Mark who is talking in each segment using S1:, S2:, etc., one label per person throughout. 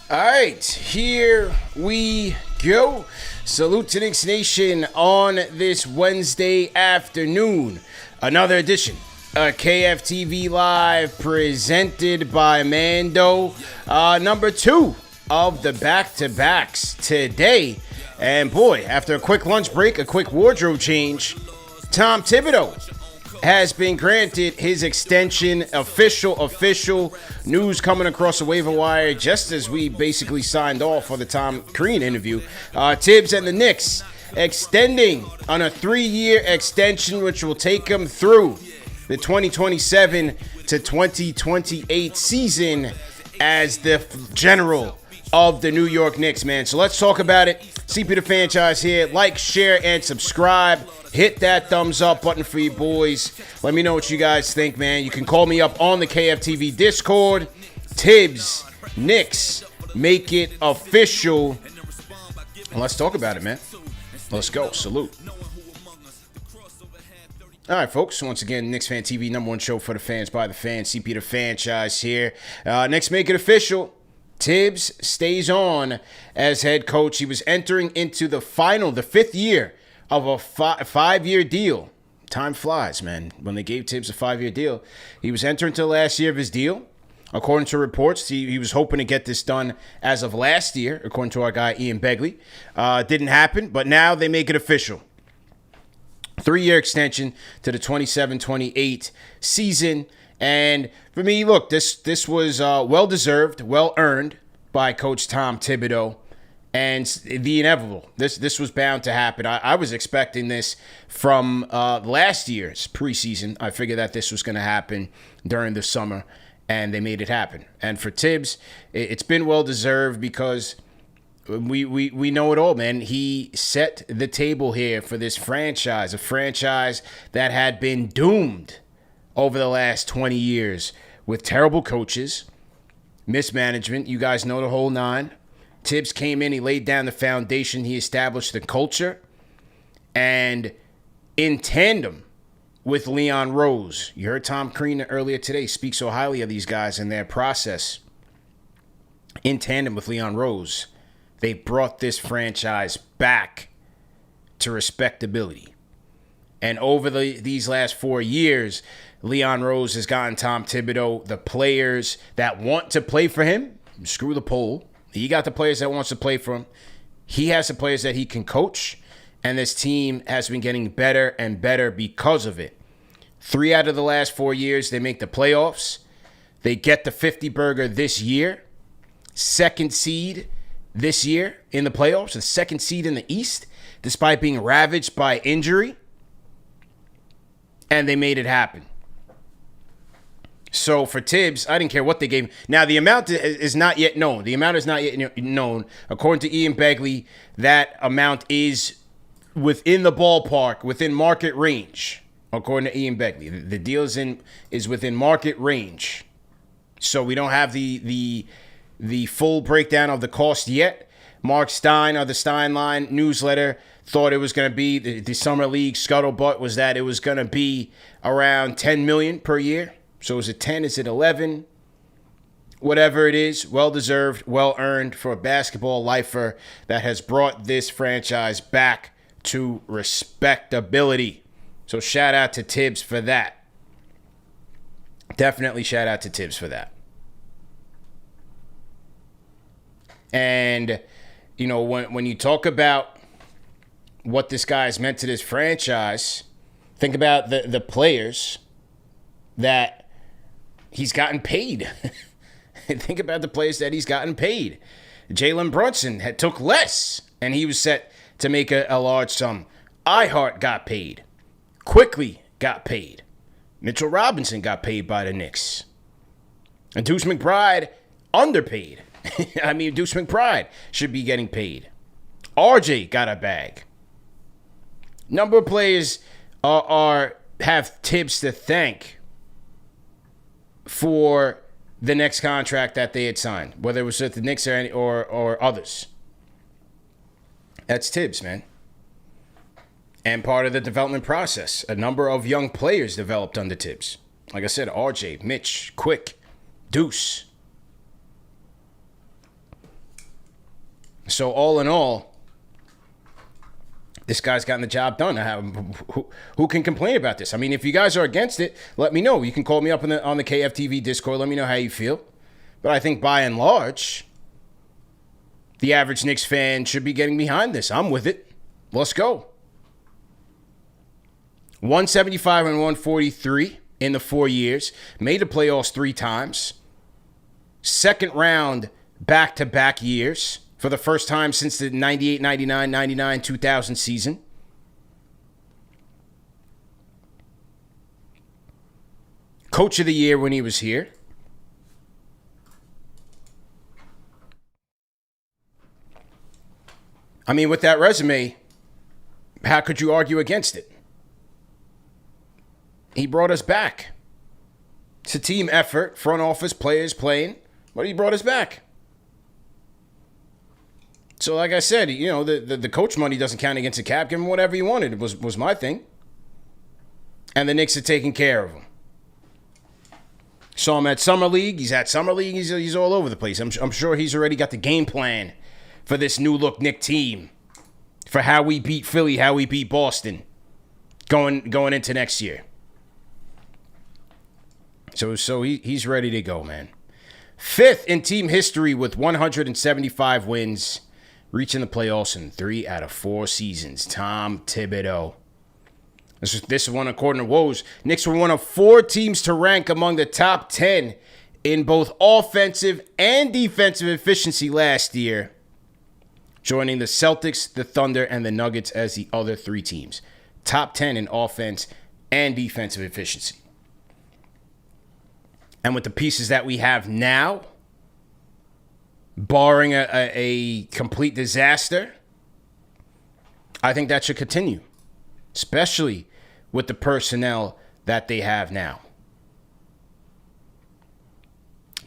S1: All right, here we go. Salute to Knicks Nation on this Wednesday afternoon. Another edition of KFTV Live presented by Mando. Number 2 of the back-to-backs today. And boy, after a quick lunch break, a quick wardrobe change, Tom Thibodeau has been granted his extension. Official news coming across the waiver wire just as we basically signed off for the Tom Crean interview. Tibs and the Knicks extending on a 3-year extension, which will take him through the 2027 to 2028 season as the general of the New York Knicks, man. So let's talk about it. CP the franchise here. Like, share, and subscribe. Hit that thumbs up button for you boys. Let me know what you guys think, man. You can call me up on the KFTV Discord. Tibs, Knicks, make it official. Let's talk about it, man. Let's go. Salute. All right, folks. Once again, KnicksFanTV, number one show for the fans by the fans. CP the franchise here. Knicks make it official. Tibs stays on as head coach. He was entering into the 5th year of a 5-year deal. Time flies, man. When they gave Tibs a 5-year deal, he was entering into the last year of his deal. According to reports, he was hoping to get this done as of last year, according to our guy Ian Begley. Didn't happen, but now they make it official. 3-year extension to the 27-28 season. And for me, look, this was well-deserved, well-earned by Coach Tom Thibodeau. And the inevitable. This was bound to happen. I was expecting this from last year's preseason. I figured that this was going to happen during the summer, and they made it happen. And for Tibs, it's been well-deserved because we know it all, man. He set the table here for this franchise, a franchise that had been doomed over the last 20 years with terrible coaches, mismanagement. You guys know the whole nine. Tibs came in, he laid down the foundation, he established the culture, and in tandem with Leon Rose, you heard Tom Crean earlier today speak so highly of these guys and their process. In tandem with Leon Rose, they brought this franchise back to respectability. And over these last 4 years, Leon Rose has gotten Tom Thibodeau the players that want to play for him. Screw the poll. He got the players that wants to play for him. He has the players that he can coach. And this team has been getting better and better because of it. 3 out of the last 4 years, they make the playoffs. They get the 50 burger this year. 2nd seed this year in the playoffs. The 2nd seed in the East, despite being ravaged by injury. And they made it happen. So for Tibs, I didn't care what they gave him. Now, the amount is not yet known. The amount is not yet known. According to Ian Begley, that amount is within the ballpark, within market range. According to Ian Begley, the deal is within market range. So we don't have the full breakdown of the cost yet. Mark Stein of the Steinline newsletter thought it was going to be, the Summer League scuttlebutt was that it was going to be around $10 million per year. So is it 10? Is it 11? Whatever it is, well-deserved, well-earned for a basketball lifer that has brought this franchise back to respectability. So shout out to Tibs for that. Definitely shout out to Tibs for that. And, you know, when you talk about what this guy has meant to this franchise, think about the players that he's gotten paid. Think about the players that he's gotten paid. Jalen Brunson took less, and he was set to make a large sum. Ihart got paid. Quickly got paid. Mitchell Robinson got paid by the Knicks. And Deuce McBride underpaid. I mean, Deuce McBride should be getting paid. RJ got a bag. Number of players have Tibs to thank for the next contract that they had signed, whether it was with the Knicks or others. That's Tibs, man. And part of the development process, a number of young players developed under Tibs. Like I said, RJ, Mitch, Quick, Deuce. So all in all, this guy's gotten the job done. Who can complain about this? I mean, if you guys are against it, let me know. You can call me up on the KFTV Discord. Let me know how you feel. But I think by and large, the average Knicks fan should be getting behind this. I'm with it. Let's go. 175 and 143 in the 4 years. Made the playoffs 3 times. Second round back-to-back years for the first time since the 98, 99, 99, 2000 season. Coach of the year when he was here. I mean, with that resume, how could you argue against it? He brought us back. It's a team effort, front office, players playing, but he brought us back. So like I said, you know, the coach money doesn't count against the cap. Give him whatever he wanted. It was my thing. And the Knicks are taking care of him. Saw him at Summer League. He's at Summer League. He's all over the place. I'm sure he's already got the game plan for this new look Knick team, for how we beat Philly, how we beat Boston, going into next year. So he's ready to go, man. 5th in team history with 175 wins, reaching the playoffs in 3 out of 4 seasons. Tom Thibodeau. This is one according to Woj. Knicks were one of 4 teams to rank among the top 10 in both offensive and defensive efficiency last year, joining the Celtics, the Thunder, and the Nuggets as the other 3 teams. Top 10 in offense and defensive efficiency. And with the pieces that we have now, barring a complete disaster, I think that should continue, especially with the personnel that they have now.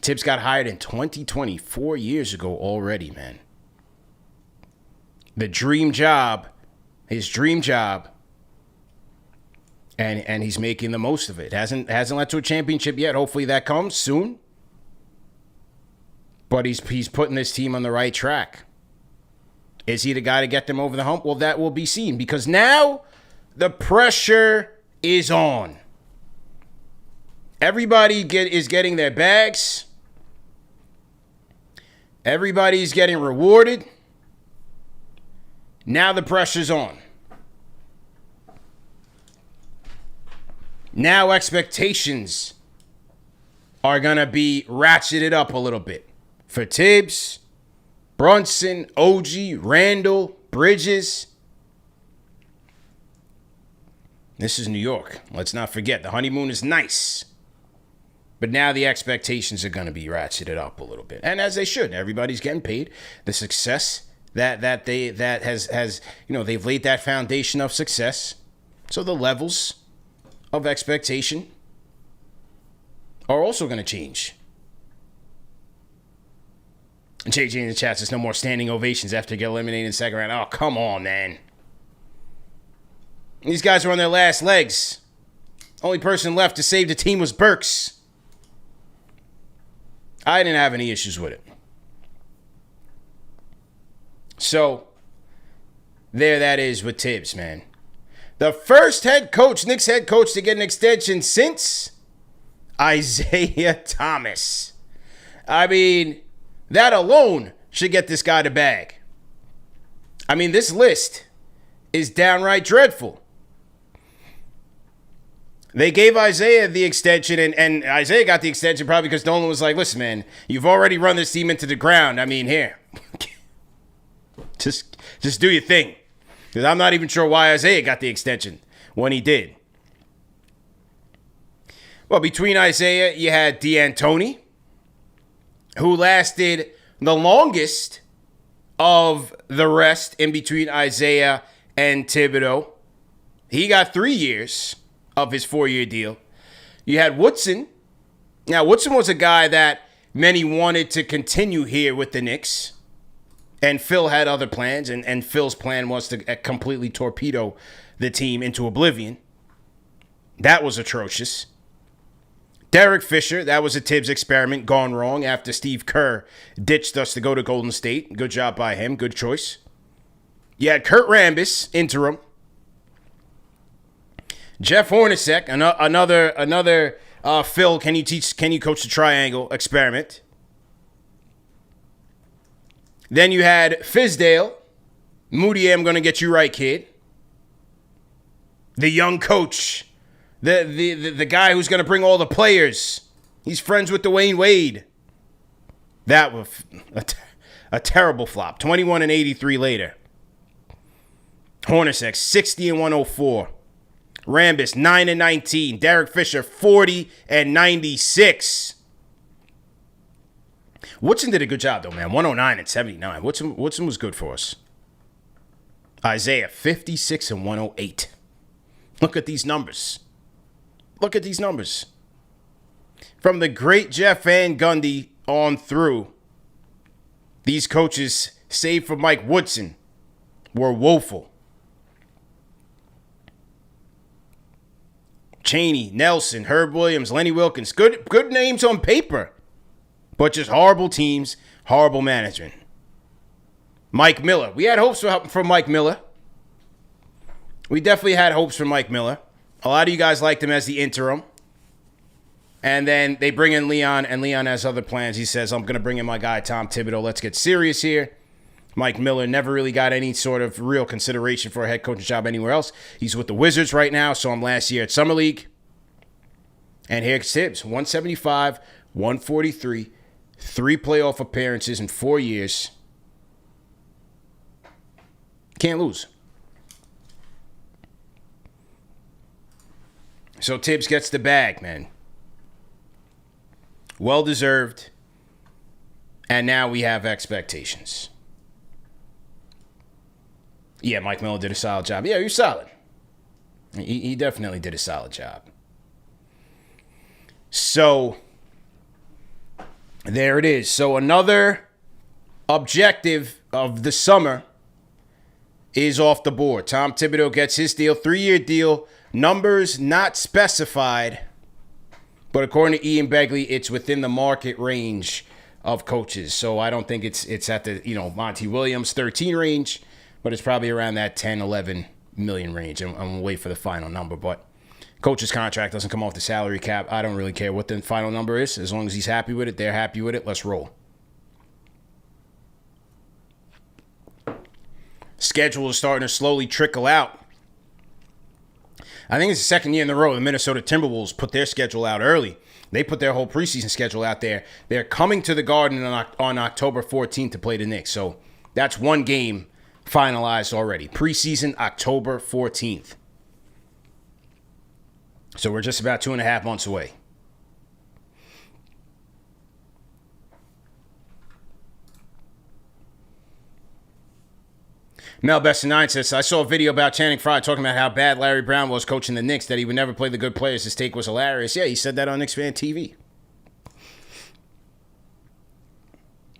S1: Tibs got hired in 2020, 4 years ago already, man. The dream job, his dream job, and he's making the most of it. Hasn't led to a championship yet. Hopefully that comes soon. But he's putting this team on the right track. Is he the guy to get them over the hump? Well, that will be seen, because now the pressure is on. Everybody is getting their bags. Everybody's getting rewarded. Now the pressure's on. Now expectations are going to be ratcheted up a little bit. For Tibs, Brunson, OG, Randall, Bridges. This is New York. Let's not forget, the honeymoon is nice. But now the expectations are going to be ratcheted up a little bit. And as they should. Everybody's getting paid. The success that has you know, they've laid that foundation of success. So the levels of expectation are also going to change. And JJ in the chat says no more standing ovations after getting eliminated in the second round. Oh, come on, man. These guys are on their last legs. Only person left to save the team was Burks. I didn't have any issues with it. So, there that is with Tibs, man. The first head coach, Knicks head coach, to get an extension since Isaiah Thomas. I mean, that alone should get this guy the bag. I mean, this list is downright dreadful. They gave Isaiah the extension, and Isaiah got the extension probably because Nolan was like, listen, man, you've already run this team into the ground. I mean, here. just do your thing. Because I'm not even sure why Isaiah got the extension when he did. Well, between Isaiah, you had D'Antoni, who lasted the longest of the rest in between Isaiah and Thibodeau. He got 3 years of his 4-year deal. You had Woodson. Now, Woodson was a guy that many wanted to continue here with the Knicks. And Phil had other plans, and Phil's plan was to completely torpedo the team into oblivion. That was atrocious. Derek Fisher, that was a Tibs experiment gone wrong after Steve Kerr ditched us to go to Golden State. Good job by him. Good choice. You had Kurt Rambis, interim. Jeff Hornacek, another Phil, can you coach the triangle experiment. Then you had Fizdale. Moody, I'm going to get you right, kid. The young coach. The guy who's going to bring all the players. He's friends with Dwayne Wade. That was a terrible flop. 21-83 later. Hornacek, 60-104. Rambis, 9-19. Derek Fisher, 40-96. Woodson did a good job, though, man. 109-79. Woodson was good for us. Isaiah, 56-108. Look at these numbers. Look at these numbers. From the great Jeff Van Gundy on through, these coaches, save for Mike Woodson, were woeful. Chaney, Nelson, Herb Williams, Lenny Wilkins. Good names on paper, but just horrible teams, horrible management. Mike Miller. We had hopes for Mike Miller. We definitely had hopes for Mike Miller. A lot of you guys liked him as the interim. And then they bring in Leon, and Leon has other plans. He says, I'm going to bring in my guy, Tom Thibodeau. Let's get serious here. Mike Miller never really got any sort of real consideration for a head coaching job anywhere else. He's with the Wizards right now, saw him last year at Summer League. And here's Tibs, 175, 143, 3 playoff appearances in 4 years. Can't lose. So Tibbs gets the bag, man. Well-deserved. And now we have expectations. Yeah, Mike Miller did a solid job. Yeah, he was solid. He definitely did a solid job. So, there it is. So, another objective of the summer is off the board. Tom Thibodeau gets his deal, 3-year deal. Numbers not specified, but according to Ian Begley, it's within the market range of coaches. So I don't think it's at the, Monty Williams 13 range, but it's probably around that 10, 11 million range. I'm going to wait for the final number, but coach's contract doesn't come off the salary cap. I don't really care what the final number is. As long as he's happy with it, they're happy with it. Let's roll. Schedule is starting to slowly trickle out. I think it's the second year in a row the Minnesota Timberwolves put their schedule out early. They put their whole preseason schedule out there. They're coming to the Garden on October 14th to play the Knicks. So that's one game finalized already. Preseason, October 14th. So we're just about 2.5 months away. Mel Besson9 says, I saw a video about Channing Frye talking about how bad Larry Brown was coaching the Knicks, that he would never play the good players. His take was hilarious. Yeah, he said that on KnicksFanTV.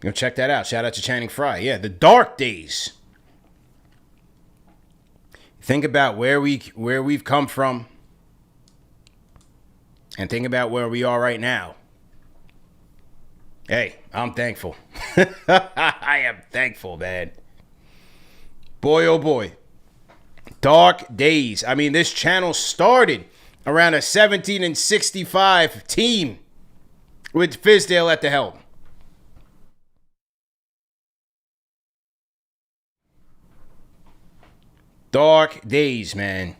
S1: Go check that out. Shout out to Channing Frye. Yeah, the dark days. Think about where we've come from and think about where we are right now. Hey, I'm thankful. I am thankful, man. Boy, oh boy. Dark days. I mean, this channel started around a 17-65 team with Fizdale at the helm. Dark days, man.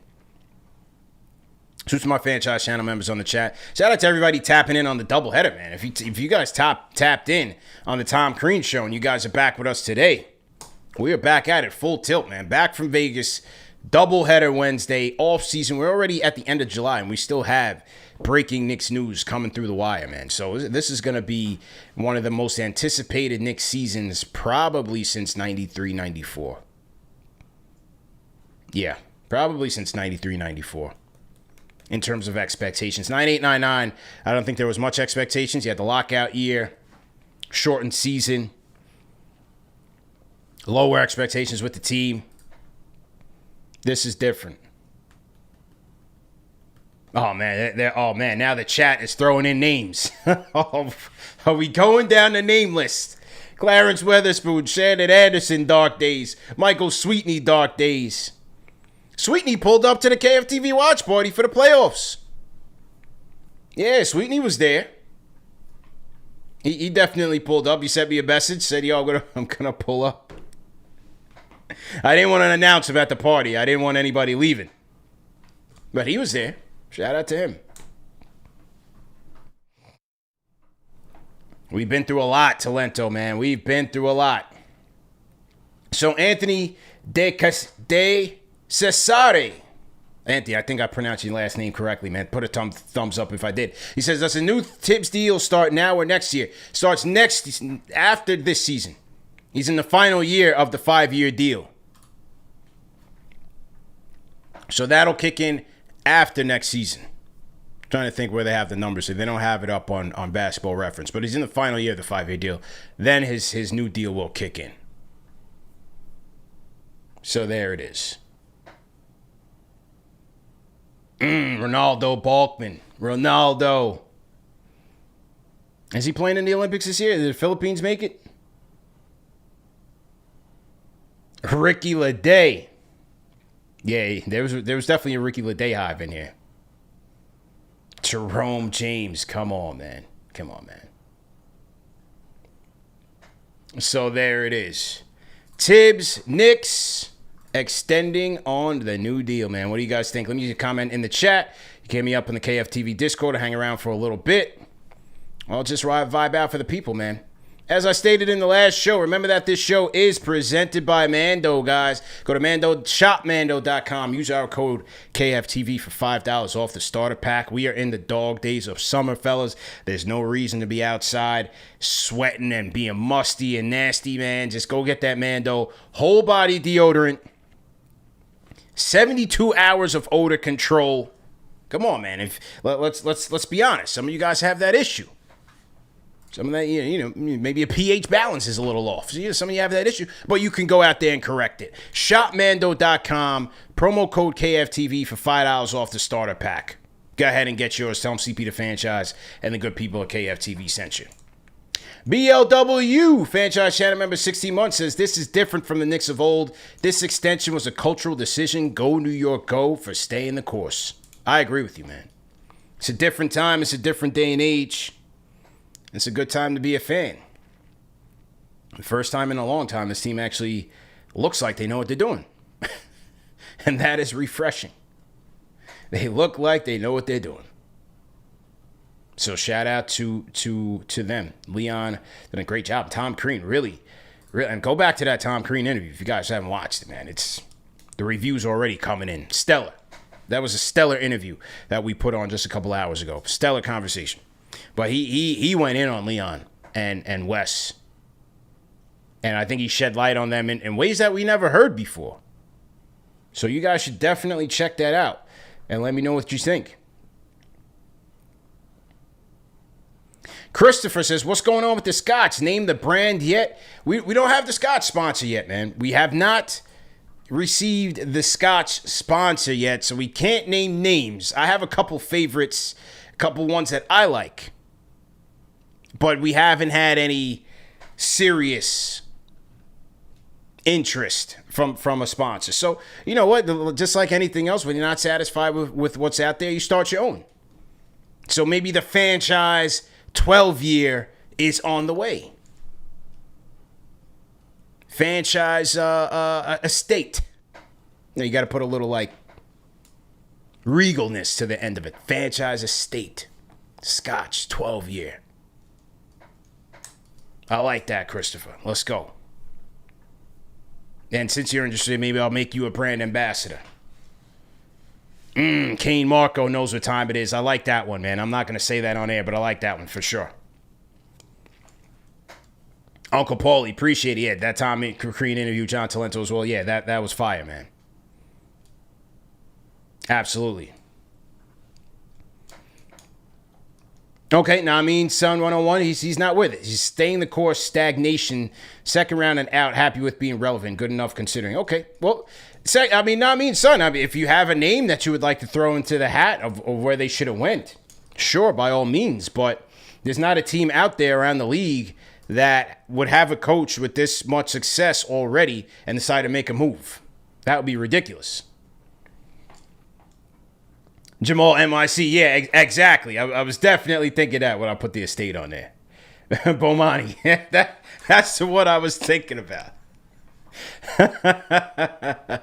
S1: Shout out to my franchise channel members on the chat. Shout out to everybody tapping in on the doubleheader, man. If you guys tapped in on the Tom Crean show and you guys are back with us today, we are back at it full tilt, man. Back from Vegas, doubleheader Wednesday, off season. We're already at the end of July, and we still have breaking Knicks news coming through the wire, man. So this is going to be one of the most anticipated Knicks seasons probably since 93, 94. Yeah, probably since 93, 94. In terms of expectations. 98, 99, I don't think there was much expectations. You had the lockout year, shortened season. Lower expectations with the team. This is different. Oh man, now the chat is throwing in names. Oh, are we going down the name list? Clarence Weatherspoon, Shannon Anderson, Dark Days. Michael Sweetney, Dark Days. Sweetney pulled up to the KFTV watch party for the playoffs. Yeah, Sweetney was there. He definitely pulled up. He sent me a message, said, "Yo, I'm gonna pull up." I didn't want to announce him at the party. I didn't want anybody leaving. But he was there. Shout out to him. We've been through a lot, Talento, man. We've been through a lot. So Anthony De Cesare. Anthony, I think I pronounced your last name correctly, man. Put a thumbs up if I did. He says, does a new Tibs deal start now or next year? Starts after this season. He's in the final year of the 5-year deal. So that'll kick in after next season. I'm trying to think where they have the numbers. So they don't have it up on Basketball Reference. But he's in the final year of the 5-year deal. Then his new deal will kick in. So there it is. Ronaldo Balkman. Ronaldo. Is he playing in the Olympics this year? Did the Philippines make it? Ricky Leday. Yeah, there was definitely a Ricky Leday hive in here. Jerome James. Come on, man. So there it is. Tibs, Knicks, extending on the new deal, man. What do you guys think? Let me comment in the chat. You can hit me up in the KFTV Discord to hang around for a little bit. I'll just vibe out for the people, man. As I stated in the last show, remember that this show is presented by Mando, guys. Go to shopmando.com. Use our code KFTV for $5 off the starter pack. We are in the dog days of summer, fellas. There's no reason to be outside sweating and being musty and nasty, man. Just go get that Mando whole body deodorant. 72 hours of odor control. Come on, man. Let's be honest. Some of you guys have that issue. Some of that, maybe a pH balance is a little off. So, some of you have that issue, but you can go out there and correct it. Shopmando.com, promo code KFTV for $5 off the starter pack. Go ahead and get yours. Tell them CP the Franchise and the good people at KFTV sent you. BLW, franchise channel member 16 months, says, this is different from the Knicks of old. This extension was a cultural decision. Go New York, go for staying the course. I agree with you, man. It's a different time. It's a different day and age. It's a good time to be a fan. The first time in a long time, this team actually looks like they know what they're doing. And that is refreshing. They look like they know what they're doing. So shout out to them. Leon did a great job. Tom Crean, really, and go back to that Tom Crean interview if you guys haven't watched it, man. It's the reviews already coming in. Stellar. That was a stellar interview that we put on just a couple hours ago. Stellar conversation. But he went in on Leon and Wes. And I think he shed light on them in ways that we never heard before. So you guys should definitely check that out. And let me know what you think. Christopher says, what's going on with the Scotch? Name the brand yet? We don't have the Scotch sponsor yet, man. We have not received the Scotch sponsor yet, so we can't name names. I have a couple favorites, a couple ones that I like. But we haven't had any serious interest from a sponsor. So, you know what? Just like anything else, when you're not satisfied with what's out there, you start your own. So maybe the franchise 12-year is on the way. Franchise estate. You got to put a little like regalness to the end of it. Franchise estate. Scotch 12-year. I like that, Christopher. Let's go. And since you're interested, maybe I'll make you a brand ambassador. Kane Marco knows what time it is. I like that one, man. I'm not going to say that on air, but I like that one for sure. Uncle Paulie, appreciate it. Yeah, that time in Korean interview, John Talento as well. Yeah, that was fire, man. Absolutely. Okay, now I mean, Sun 101, he's not with it. He's staying the course, stagnation, second round and out, happy with being relevant, good enough considering. Okay, well, Son, if you have a name that you would like to throw into the hat of where they should have went, sure, by all means, but there's not a team out there around the league that would have a coach with this much success already and decide to make a move. That would be ridiculous. Jamal MIC, yeah, exactly. I was definitely thinking that when I put the estate on there. Bomani, that's what I was thinking about. The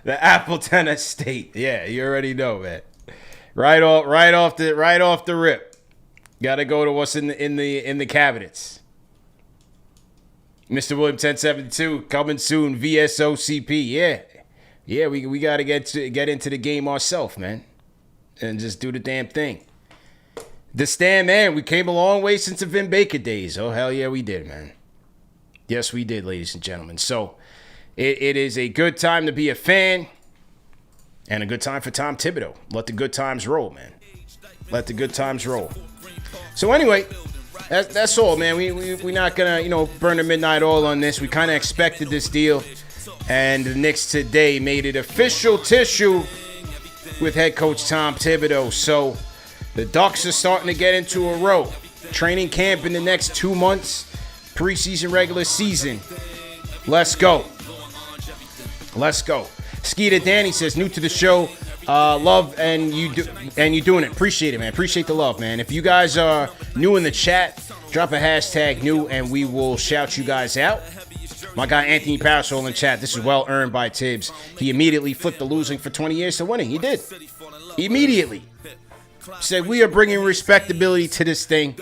S1: Appleton estate, yeah, you already know, man. Right off the rip. Got to go to what's in the cabinets. Mr. William 1072 coming soon. VSOCP, yeah. We got to get into the game ourselves, man, and just do the damn thing. The Stand Man, we came a long way since the Vin Baker days. Oh hell yeah, we did, man. Yes, we did, ladies and gentlemen. So it is a good time to be a fan, and a good time for Tom Thibodeau. Let the good times roll, man. Let the good times roll. So anyway, that's all, man. We're not gonna burn the midnight oil on this. We kind of expected this deal. And the Knicks today made it official tissue with head coach Tom Thibodeau. So the Ducks are starting to get into a row. Training camp in the next 2 months. Preseason, regular season. Let's go. Skeeter Danny says, new to the show. Love and you doing it. Appreciate it, man. Appreciate the love, man. If you guys are new in the chat, drop a hashtag new and we will shout you guys out. My guy Anthony Parasol in chat. This is well earned by Tibs. He immediately flipped the losing for 20 years to winning. He did. Immediately. Said we are bringing respectability to this thing.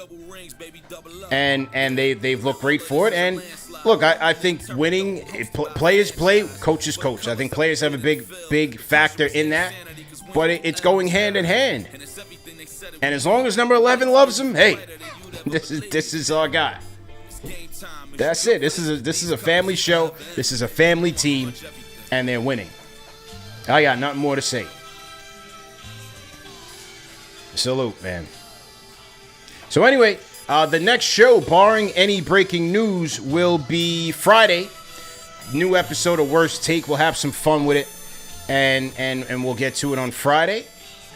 S1: And they've looked great for it. And look, I think winning, players play, coaches coach. I think players have a big factor in that. But it's going hand in hand. And as long as number 11 loves him, hey, this is our guy. That's it. This is a family show. This is a family team, and they're winning. I got nothing more to say. Salute, man. So anyway, the next show, barring any breaking news, will be Friday. New episode of Worst Take. We'll have some fun with it, and we'll get to it on Friday.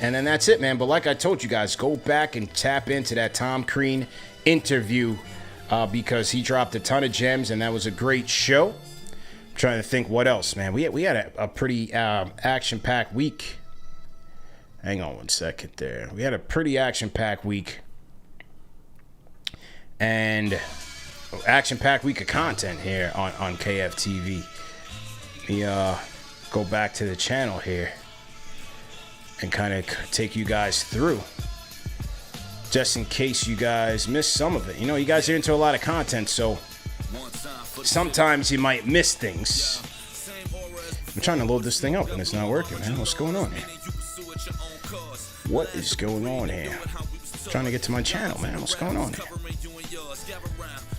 S1: And then that's it, man. But like I told you guys, go back and tap into that Tom Crean interview because he dropped a ton of gems, and that was a great show. I'm trying to think what else, man. We had a pretty action-packed week. Hang on one second there. We had a pretty action-packed week. And action-packed week of content here on KFTV. Let me go back to the channel here and kind of take you guys through, just in case you guys missed some of it. You guys are into a lot of content, so sometimes you might miss things. I'm trying to load this thing up and it's not working, man. What's going on here? What is going on here? I'm trying to get to my channel, man. What's going on here?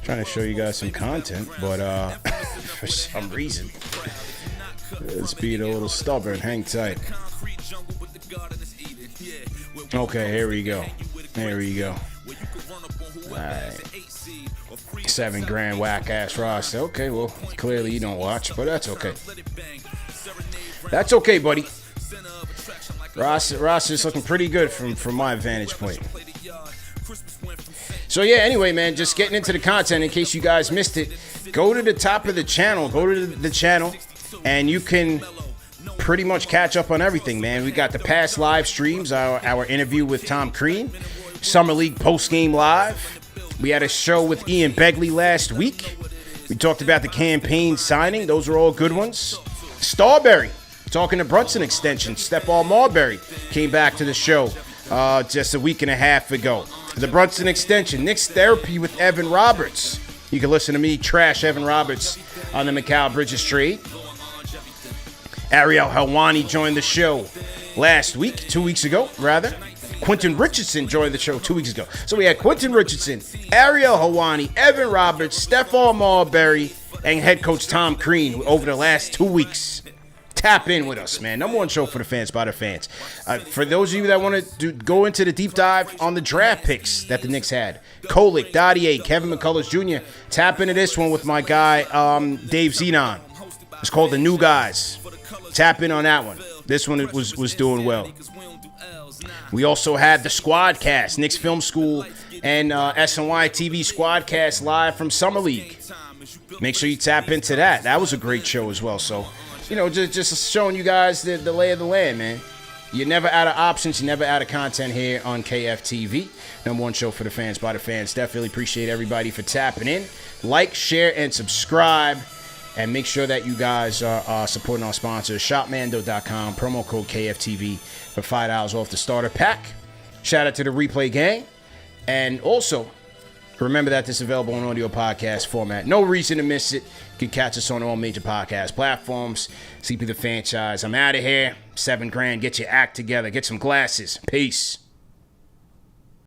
S1: Trying to show you guys some content, but for some reason it's being a little stubborn. Hang tight. Okay, here we go. Alright. $7,000 whack ass roster. Okay, well, clearly you don't watch, but that's okay. That's okay, buddy. Ross is looking pretty good from my vantage point. So yeah, anyway, man, just getting into the content in case you guys missed it. Go to the top of the channel. Go to the channel, and you can pretty much catch up on everything, man. We got the past live streams, our interview with Tom Crean, Summer League post-game live. We had a show with Ian Begley last week. We talked about the campaign signing. Those were all good ones. Starberry, talking to Brunson extension. Stephon Marbury came back to the show just a week and a half ago. The Brunson extension, Knicks therapy with Evan Roberts. You can listen to me trash Evan Roberts on the Mikal Bridges trade. Ariel Helwani joined the show last week, 2 weeks ago, rather. Quentin Richardson joined the show 2 weeks ago. So we had Quentin Richardson, Ariel Helwani, Evan Roberts, Stephon Marbury, and head coach Tom Crean over the last 2 weeks. Tap in with us, man. Number one show for the fans, by the fans. For those of you that want to go into the deep dive on the draft picks that the Knicks had, Kolick, Dottier, Kevin McCullers Jr., tap into this one with my guy, Dave Zenon. It's called The New Guys. Tap in on that one. This one was doing well. We also had the Squadcast, Knicks Film School, and SNY TV Squadcast live from Summer League. Make sure you tap into that. That was a great show as well. So, just showing you guys the lay of the land, man. You're never out of options. You're never out of content here on KFTV. Number one show for the fans, by the fans. Definitely appreciate everybody for tapping in. Like, share, and subscribe. And make sure that you guys are supporting our sponsors. ShopMando.com. Promo code KFTV for $5 off the starter pack. Shout out to the Replay Gang. And also, remember that this is available on audio podcast format. No reason to miss it. You can catch us on all major podcast platforms. CP the Franchise. I'm out of here. $7,000. Get your act together. Get some glasses. Peace.